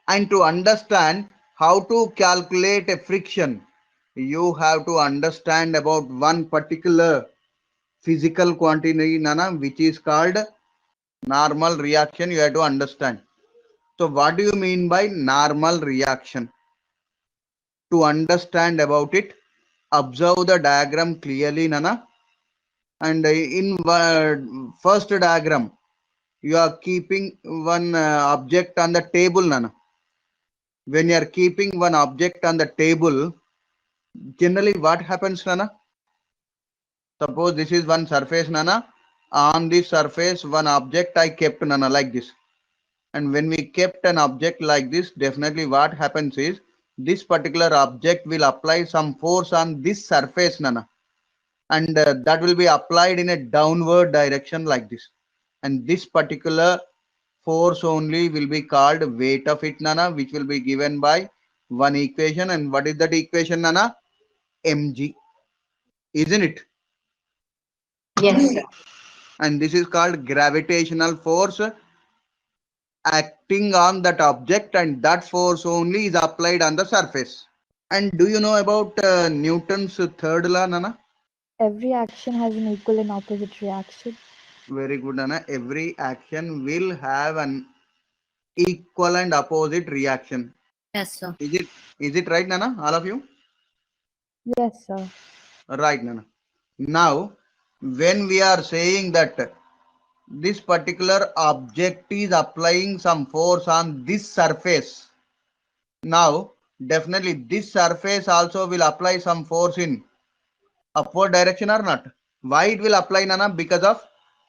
And to understand how to calculate a friction, you have to understand about one particular physical quantity, Nana, which is called normal reaction. You have to understand. So what do you mean by normal reaction? To understand about it, observe the diagram clearly, Nana. And in first diagram, you are keeping one object on the table, Nana. When you are keeping one object on the table, generally what happens, Nana? Suppose this is one surface, Nana. On this surface, one object I kept, Nana, like this. And when we kept an object like this, definitely what happens is this particular object will apply some force on this surface, Nana. And that will be applied in a downward direction like this. And this particular force only will be called weight of it, Nana, which will be given by one equation. And what is that equation, Nana? Mg, isn't it? Yes, sir. And this is called gravitational force acting on that object, and that force only is applied on the surface. And do you know about Newton's third law, Nana? Every action has an equal and opposite reaction. Very good, Nana. Every action will have an equal and opposite reaction. Yes, sir. Is it right, Nana? All of you? Yes, sir. Right, Nana. Now, when we are saying that this particular object is applying some force on this surface, now definitely this surface also will apply some force in upward direction or not? Why it will apply, Nana? Because of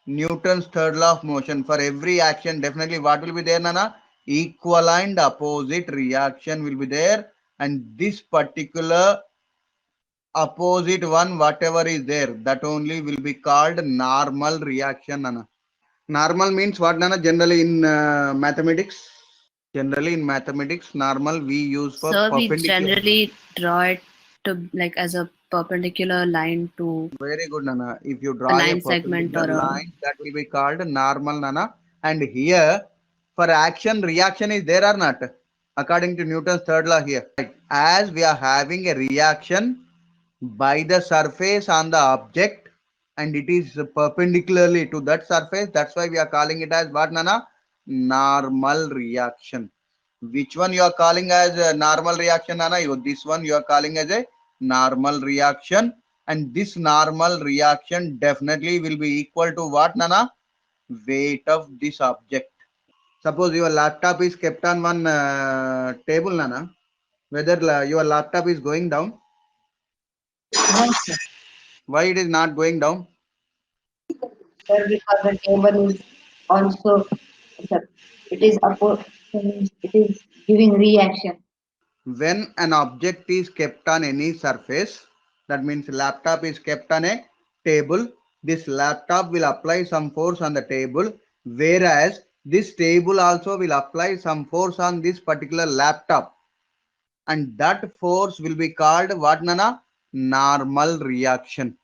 Newton's third law of motion. For every action, definitely what will be there, Nana? Equal and opposite reaction will be there, and this particular opposite one, whatever is there, that only will be called normal reaction, Nana. Normal means what, Nana? Generally in mathematics. Generally in mathematics, normal we use for Sir, we perpendicular. generally draw it to like as a perpendicular line to Very good, Nana. If you a draw a line segment or perpendicular a line, that will be called normal, Nana. And here, for action, reaction is there or not? According to Newton's third law here. Right. As we are having a reaction by the surface on the object, and it is perpendicularly to that surface, that's why we are calling it as what, Nana? Normal reaction. Which one you are calling as a normal reaction, Nana? This one you are calling as a normal reaction. And this normal reaction definitely will be equal to what, Nana? Weight of this object. Suppose your laptop is kept on one table, Nana. Whether your laptop is going down? no, sir. Why it is not going down? Sir, because the table is also, sir, it is it is giving reaction. When an object is kept on any surface, that means laptop is kept on a table, this laptop will apply some force on the table, whereas this table also will apply some force on this particular laptop, and that force will be called what, Nana? Normal reaction.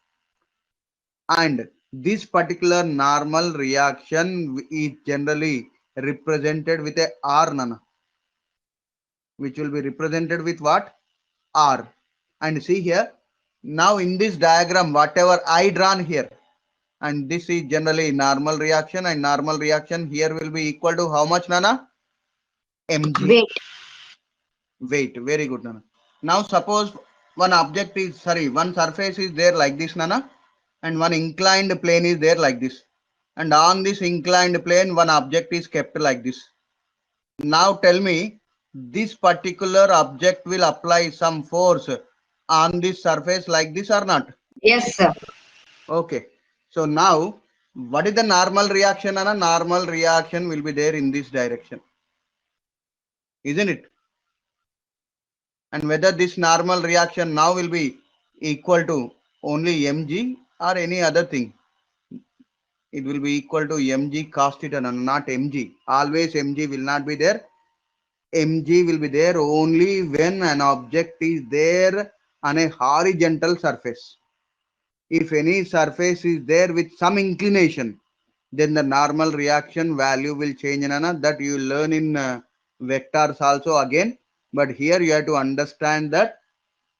And this particular normal reaction is generally represented with a R, Nana, which will be represented with what? R. And see here, now in this diagram, whatever I drawn here, and this is generally normal reaction, and normal reaction here will be equal to how much, Nana? Mg. Wait. Weight. Very good, Nana. Now suppose one object is, sorry, one surface is there like this, Nana, and one inclined plane is there like this. And on this inclined plane, one object is kept like this. Now tell me, this particular object will apply some force on this surface like this or not? Yes, sir. Okay. So now, what is the normal reaction? And a normal reaction will be there in this direction, isn't it? And whether this normal reaction now will be equal to only mg or any other thing, it will be equal to mg cos theta, not mg. Always mg will not be there. Mg will be there only when an object is there on a horizontal surface. If any surface is there with some inclination, then the normal reaction value will change, Nana. That you learn in vectors also again, but here you have to understand that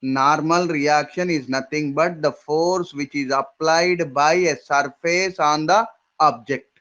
normal reaction is nothing but the force which is applied by a surface on the object.